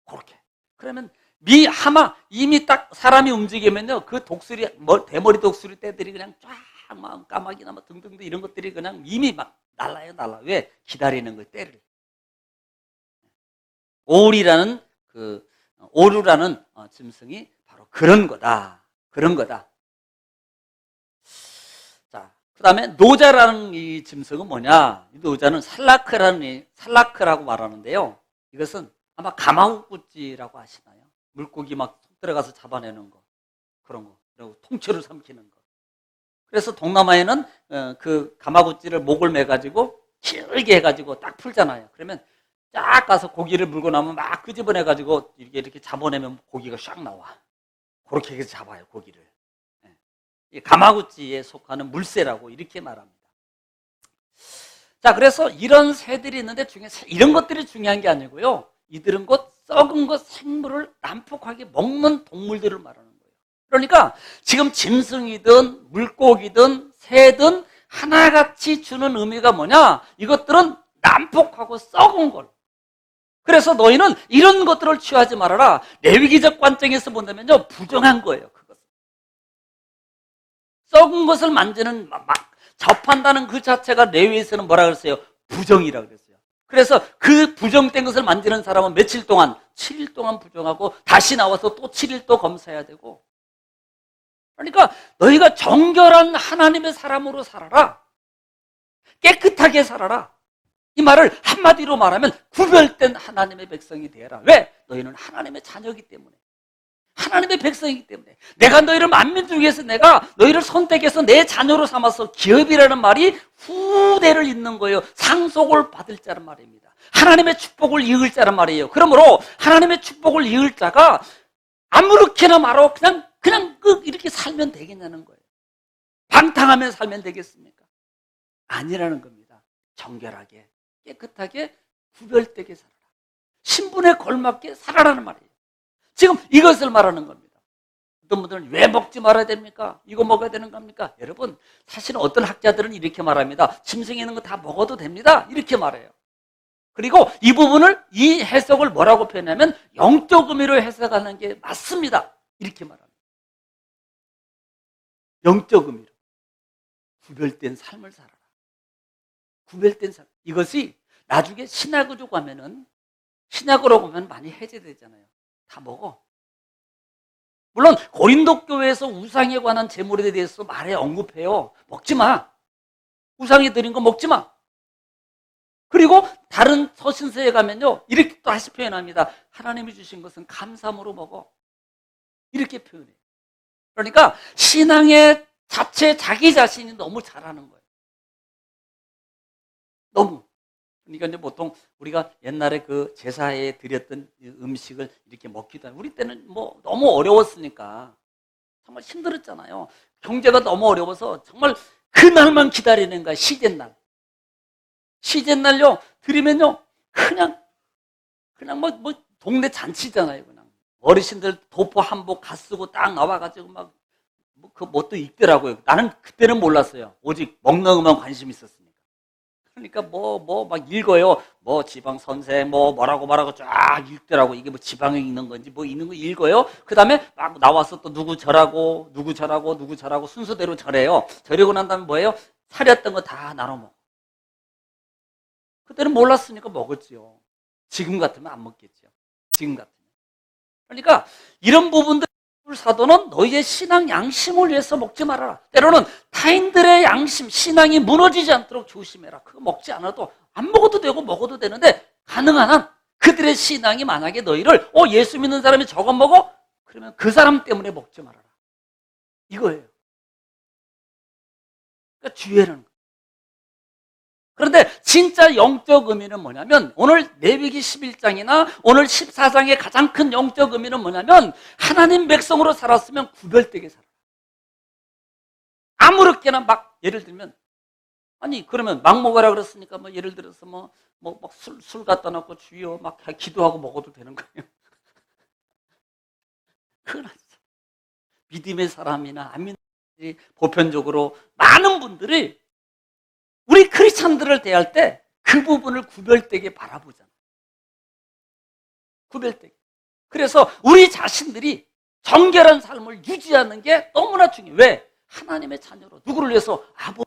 그렇게. 그러면 하마 이미 딱 사람이 움직이면요, 그 독수리 대머리 독수리 떼들이 그냥 쫙 막 까마귀나 뭐 등등 이런 것들이 그냥 이미 막 날라요. 왜? 기다리는 거예요, 때를. 오르라는 짐승이 바로 그런 거다. 자, 그 다음에 노자라는 이 짐승은 뭐냐? 이 노자는 살라크라고 말하는데요. 이것은 아마 가마우꾸찌라고 아시나요? 물고기 막 속 들어가서 잡아내는 거, 그런 거, 그리고 통째로 삼키는 거. 그래서 동남아에는 그 가마구찌를 목을 매가지고 길게 해가지고 딱 풀잖아요. 그러면 쫙 가서 고기를 물고 나면 막 끄집어내가지고 이렇게 잡아내면 고기가 샥 나와. 그렇게 해서 잡아요, 고기를. 이 가마구찌에 속하는 물새라고 이렇게 말합니다. 자, 그래서 이런 새들이 있는데 이런 것들이 중요한 게 아니고요. 이들은 곧 썩은 것 생물을 난폭하게 먹는 동물들을 말하는 거예요. 그러니까 지금 짐승이든 물고기든 새든 하나같이 주는 의미가 뭐냐? 이것들은 난폭하고 썩은 걸. 그래서 너희는 이런 것들을 취하지 말아라. 레위기적 관점에서 본다면요, 부정한 거예요. 그것은 썩은 것을 만지는 막 접한다는 그 자체가 레위에서는 뭐라 그랬어요? 부정이라 그랬어요. 그래서 그 부정된 것을 만지는 사람은 며칠 동안 7일 동안 부정하고 다시 나와서 또 7일 또 검사해야 되고. 그러니까 너희가 정결한 하나님의 사람으로 살아라. 깨끗하게 살아라. 이 말을 한마디로 말하면 구별된 하나님의 백성이 되어라. 왜? 너희는 하나님의 자녀이기 때문에. 하나님의 백성이기 때문에. 내가 너희를 만민 중에서 내가 너희를 선택해서 내 자녀로 삼아서 기업이라는 말이 후대를 잇는 거예요. 상속을 받을 자란 말입니다. 하나님의 축복을 이을 자란 말이에요. 그러므로 하나님의 축복을 이을 자가 아무렇게나 말하고 그냥 이렇게 살면 되겠냐는 거예요. 방탕하면 살면 되겠습니까? 아니라는 겁니다. 정결하게, 깨끗하게, 구별되게 살아라. 신분에 걸맞게 살아라는 말이에요. 지금 이것을 말하는 겁니다. 어떤 분들은 왜 먹지 말아야 됩니까? 이거 먹어야 되는 겁니까? 여러분, 사실은 어떤 학자들은 이렇게 말합니다. 짐승에 있는 거 다 먹어도 됩니다. 이렇게 말해요. 그리고 이 부분을, 이 해석을 뭐라고 표현하면 영적 의미로 해석하는 게 맞습니다. 이렇게 말합니다. 영적 의미로. 구별된 삶을 살아라. 구별된 삶. 이것이 나중에 신약으로 가면은, 신약으로 보면 많이 해제되잖아요. 다 먹어. 물론 고린도 교회에서 우상에 관한 제물에 대해서 말해 언급해요. 먹지 마. 우상에 드린 거 먹지 마. 그리고 다른 서신서에 가면요, 이렇게 또 다시 표현합니다. 하나님이 주신 것은 감사함으로 먹어. 이렇게 표현해요. 그러니까 신앙의 자체 자기 자신이 너무 잘하는 거예요. 너무. 그러니까 이제 보통 우리가 옛날에 그 제사에 드렸던 음식을 이렇게 먹기도 하고, 우리 때는 뭐 너무 어려웠으니까 정말 힘들었잖아요. 경제가 너무 어려워서 정말 그날만 기다리는 거야. 시제날. 시제날요 드리면요 그냥 뭐 동네 잔치잖아요. 그냥 어르신들 도포 한복 가 쓰고 딱 나와가지고 막 그 뭣도 읽더라고요. 나는 그때는 몰랐어요. 오직 먹는 것만 관심이 있었으니까. 그러니까 막 읽어요. 뭐 지방 선생 뭐라고 쫙 읽더라고. 이게 뭐 지방에 읽는 건지 뭐 읽는 거 읽어요. 그 다음에 막 나와서 또 누구 절하고 순서대로 절해요. 절이고 난 다음에 뭐예요? 차렸던 거 다 나눠 먹어. 그때는 몰랐으니까 먹었지요. 지금 같으면 안 먹겠죠. 지금 같으면. 그러니까 이런 부분들 사도는 너희의 신앙 양심을 위해서 먹지 말아라. 때로는 타인들의 양심, 신앙이 무너지지 않도록 조심해라. 그거 먹지 않아도 안 먹어도 되고 먹어도 되는데 가능한 한 그들의 신앙이 만약에 너희를 예수 믿는 사람이 저거 먹어? 그러면 그 사람 때문에 먹지 말아라. 이거예요. 그러니까 주의하는 거예요. 그런데 진짜 영적 의미는 뭐냐면 오늘 레위기 11장이나 오늘 14장의 가장 큰 영적 의미는 뭐냐면 하나님 백성으로 살았으면 구별되게 살아. 아무렇게나 막 예를 들면 아니 그러면 막 먹어라 그랬으니까 뭐 예를 들어서 술 갖다 놓고 주여 막 기도하고 먹어도 되는 거예요. 그건 아니죠. 믿음의 사람이나 안 믿는 사람들이 보편적으로 많은 분들이 우리 크리스찬들을 대할 때 그 부분을 구별되게 바라보잖아요. 구별되게. 그래서 우리 자신들이 정결한 삶을 유지하는 게 너무나 중요해요. 왜? 하나님의 자녀로. 누구를 위해서? 아버지.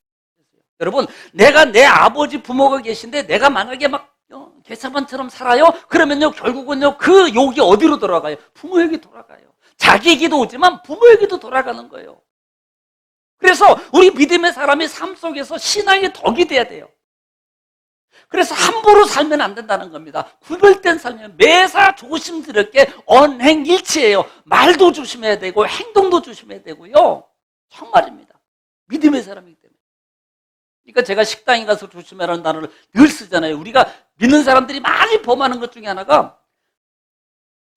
여러분, 내가 내 아버지 부모가 계신데 내가 만약에 막 개사반처럼 살아요? 그러면요, 결국은요, 그 욕이 어디로 돌아가요? 부모에게 돌아가요. 자기에게도 오지만 부모에게도 돌아가는 거예요. 그래서 우리 믿음의 사람이 삶 속에서 신앙의 덕이 돼야 돼요. 그래서 함부로 살면 안 된다는 겁니다. 구별된 삶이면 매사 조심스럽게 언행일치예요. 말도 조심해야 되고 행동도 조심해야 되고요. 정말입니다. 믿음의 사람이기 때문에. 그러니까 제가 식당에 가서 조심해라는 단어를 늘 쓰잖아요. 우리가 믿는 사람들이 많이 범하는 것 중에 하나가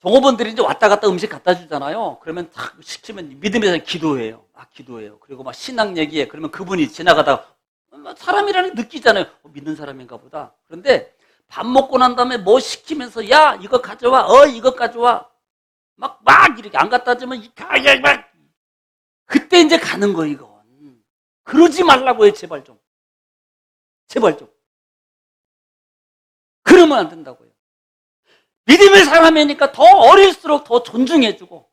종업원들이 이제 왔다 갔다 음식 갖다 주잖아요. 그러면 탁 시키면 믿음의 사람이 기도해요. 기도해요. 그리고 막 신앙 얘기해. 그러면 그분이 지나가다가 사람이라는 게 느끼잖아요. 믿는 사람인가 보다. 그런데 밥 먹고 난 다음에 뭐 시키면서 야 이거 가져와 이거 가져와 막 이렇게 안 갖다 주면 막 그때 이제 가는 거 이건. 그러지 말라고요. 제발 좀 그러면 안 된다고요. 믿음의 사람이니까 더 어릴수록 더 존중해주고,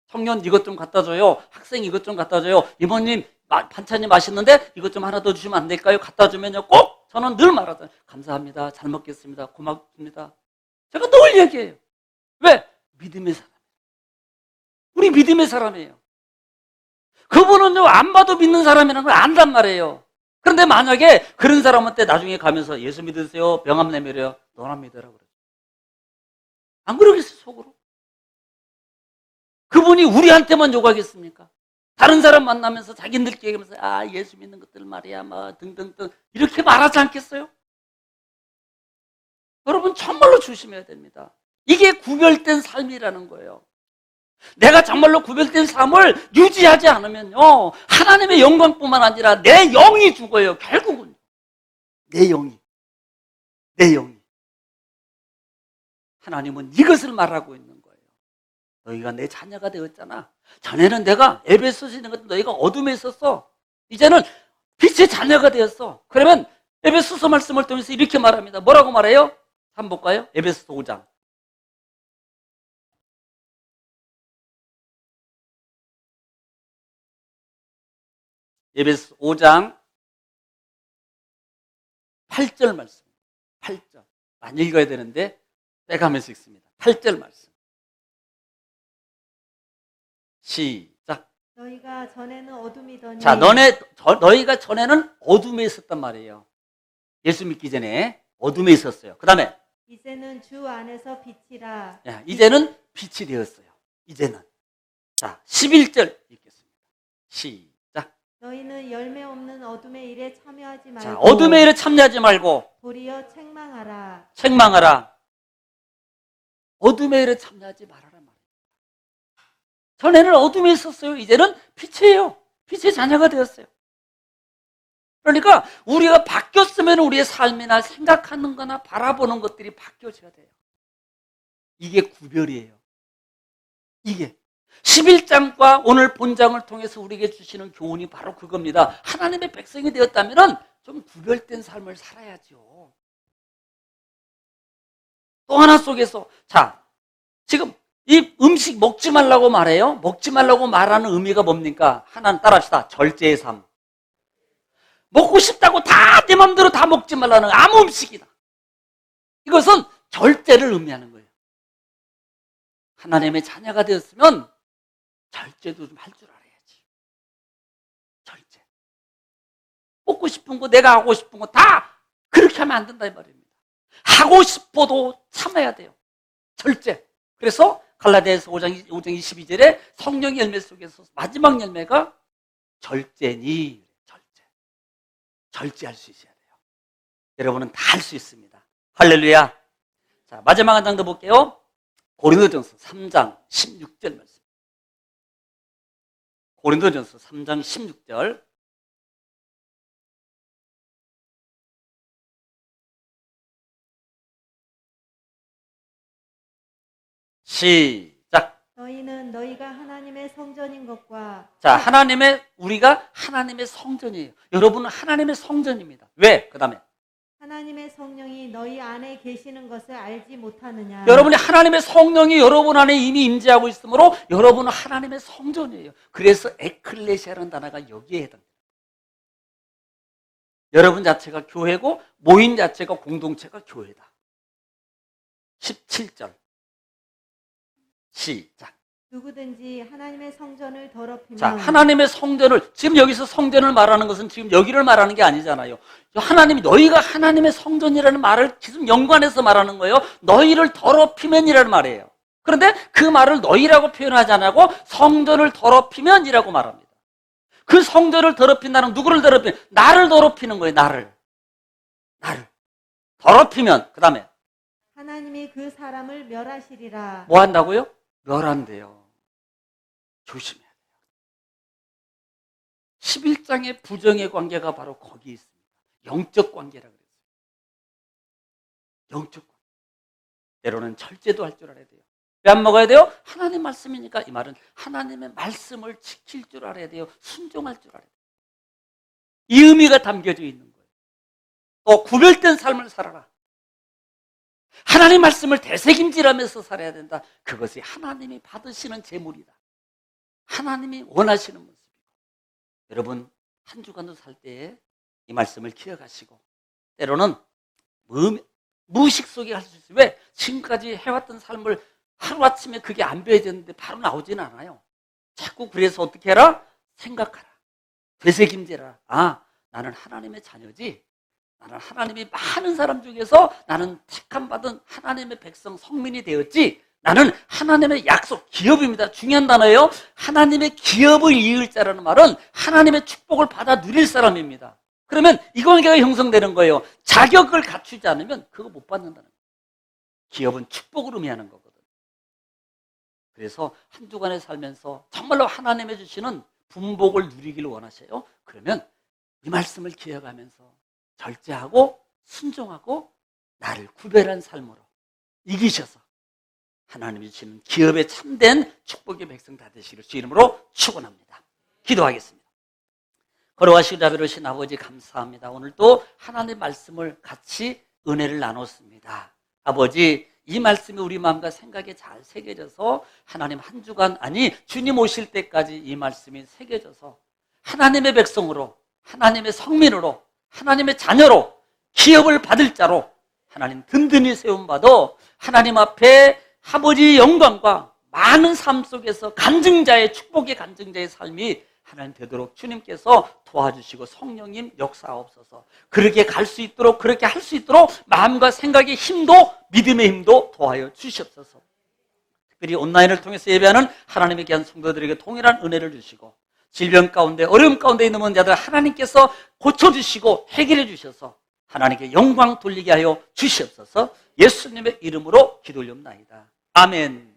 청년 이것 좀 갖다 줘요, 학생 이것 좀 갖다 줘요, 이모님 반찬이 맛있는데 이것 좀 하나 더 주시면 안 될까요? 갖다 주면요 꼭 저는 늘 말하잖아요. 감사합니다, 잘 먹겠습니다, 고맙습니다. 제가 늘 얘기해요. 왜? 믿음의 사람. 우리 믿음의 사람이에요. 그분은요 안 봐도 믿는 사람이라는 걸 안단 말이에요. 그런데 만약에 그런 사람한테 나중에 가면서 예수 믿으세요, 병암 내밀어요, 너나 믿으라고 그래요. 안 그러겠어요, 속으로? 그분이 우리한테만 요구하겠습니까? 다른 사람 만나면서 자기들끼리 얘기하면서 예수 믿는 것들 말이야 막 등등등 이렇게 말하지 않겠어요? 여러분 정말로 조심해야 됩니다. 이게 구별된 삶이라는 거예요. 내가 정말로 구별된 삶을 유지하지 않으면요 하나님의 영광뿐만 아니라 내 영이 죽어요. 결국은 내 영이 하나님은 이것을 말하고 있는 거예요. 너희가 내 자녀가 되었잖아. 전에는 내가 에베소서 있는 것도 너희가 어둠에 있었어. 이제는 빛의 자녀가 되었어. 그러면 에베소서 말씀을 통해서 이렇게 말합니다. 뭐라고 말해요? 한번 볼까요? 에베소서 5장. 에베소 5장 8절 말씀. 8절. 많이 읽어야 되는데 빼가면서 읽습니다. 8절 말씀. 시작. 너희가 전에는 어둠이더니 자, 너희가 전에는 어둠에 있었단 말이에요. 예수 믿기 전에 어둠에 있었어요. 그 다음에 이제는 주 안에서 빛이라. 이제는 빛이 되었어요. 이제는. 자, 11절 읽겠습니다. 시작. 너희는 열매 없는 어둠의 일에 참여하지 말고 자, 어둠의 일에 참여하지 말고 도리어 책망하라. 어둠의 일에 참여하지 말아라 말이에요. 전에는 어둠에 있었어요. 이제는 빛이에요. 빛의 자녀가 되었어요. 그러니까 우리가 바뀌었으면 우리의 삶이나 생각하는 거나 바라보는 것들이 바뀌어져야 돼요. 이게 구별이에요. 이게 11장과 오늘 본장을 통해서 우리에게 주시는 교훈이 바로 그겁니다. 하나님의 백성이 되었다면 좀 구별된 삶을 살아야죠. 또 하나 속에서 자, 지금 이 음식 먹지 말라고 말해요. 먹지 말라고 말하는 의미가 뭡니까? 하나는 따라합시다. 절제의 삶. 먹고 싶다고 다 내 맘대로 다 먹지 말라는 아무 음식이다. 이것은 절제를 의미하는 거예요. 하나님의 자녀가 되었으면 절제도 좀 할 줄 알아야지. 절제. 먹고 싶은 거, 내가 하고 싶은 거 다 그렇게 하면 안 된다 이 말입니다. 하고 싶어도 참아야 돼요. 절제. 그래서 갈라디아서 5장 22절에 성령의 열매 속에서 마지막 열매가 절제니. 절제할 수 있어야 돼요. 여러분은 다 할 수 있습니다. 할렐루야. 자, 마지막 한 장 더 볼게요. 고린도전서 3장 16절 말씀. 고린도전서 3장 16절. 시작. 너희는 너희가 하나님의 성전인 것과 자, 우리가 하나님의 성전이에요. 여러분은 하나님의 성전입니다. 왜? 그 다음에 하나님의 성령이 너희 안에 계시는 것을 알지 못하느냐. 여러분이 하나님의 성령이 여러분 안에 이미 임재하고 있으므로 여러분은 하나님의 성전이에요. 그래서 에클레시아라는 단어가 여기에 해당돼요. 여러분 자체가 교회고 모임 자체가 공동체가 교회다. 17절 시작. 누구든지 하나님의 성전을 더럽히면 자, 하나님의 성전을, 지금 여기서 성전을 말하는 것은 지금 여기를 말하는 게 아니잖아요. 너희가 하나님의 성전이라는 말을 지금 연관해서 말하는 거예요. 너희를 더럽히면이라는 말이에요. 그런데 그 말을 너희라고 표현하지 않고 성전을 더럽히면이라고 말합니다. 그 성전을 더럽힌다는 누구를 더럽히는? 나를 더럽히는 거예요. 나를 더럽히면 그 다음에 하나님이 그 사람을 멸하시리라. 뭐 한다고요? 멸한대요. 조심해야 돼요. 11장의 부정의 관계가 바로 거기 있습니다. 영적 관계라고 그랬어요. 영적 관계. 때로는 절제도 할 줄 알아야 돼요. 왜 안 먹어야 돼요? 하나님 말씀이니까. 이 말은 하나님의 말씀을 지킬 줄 알아야 돼요. 순종할 줄 알아야 돼요. 이 의미가 담겨져 있는 거예요. 또 구별된 삶을 살아라. 하나님 말씀을 되새김질하면서 살아야 된다. 그것이 하나님이 받으시는 제물이다. 하나님이 원하시는 모습이고. 여러분, 한 주간도 살 때에 이 말씀을 기억하시고, 때로는 무의식 속에 할 수 있어요. 왜? 지금까지 해왔던 삶을 하루아침에 그게 안 배워졌는데 바로 나오지는 않아요. 자꾸 그래서 어떻게 해라? 생각하라. 되새김질하라. 아, 나는 하나님의 자녀지. 나는 하나님이 많은 사람 중에서 나는 택함 받은 하나님의 백성 성민이 되었지. 나는 하나님의 약속, 기업입니다. 중요한 단어예요. 하나님의 기업을 이을 자라는 말은 하나님의 축복을 받아 누릴 사람입니다. 그러면 이 관계가 형성되는 거예요. 자격을 갖추지 않으면 그거 못 받는다는 거예요. 기업은 축복을 의미하는 거거든요. 그래서 한 주간에 살면서 정말로 하나님의 주시는 분복을 누리기를 원하셔요. 그러면 이 말씀을 기억하면서 절제하고 순종하고 나를 구별한 삶으로 이기셔서 하나님이 주시는 기업에 참된 축복의 백성 다 되시기를 주 이름으로 축원합니다. 기도하겠습니다. 걸어가시고 자비로우신 아버지 감사합니다. 오늘도 하나님의 말씀을 같이 은혜를 나눴습니다. 아버지, 이 말씀이 우리 마음과 생각에 잘 새겨져서 하나님 한 주간, 아니 주님 오실 때까지 이 말씀이 새겨져서 하나님의 백성으로, 하나님의 성민으로, 하나님의 자녀로, 기업을 받을 자로 하나님 든든히 세움받아 하나님 앞에 아버지의 영광과 많은 삶 속에서 간증자의, 축복의 간증자의 삶이 하나님 되도록 주님께서 도와주시고 성령님 역사하옵소서. 그렇게 갈 수 있도록, 그렇게 할 수 있도록 마음과 생각의 힘도, 믿음의 힘도 도와여 주시옵소서. 특별히 온라인을 통해서 예배하는 하나님의 귀한 성도들에게 동일한 은혜를 주시고, 질병 가운데, 어려움 가운데 있는 자들 하나님께서 고쳐주시고 해결해 주셔서 하나님께 영광 돌리게 하여 주시옵소서. 예수님의 이름으로 기도 올리옵나이다. 아멘.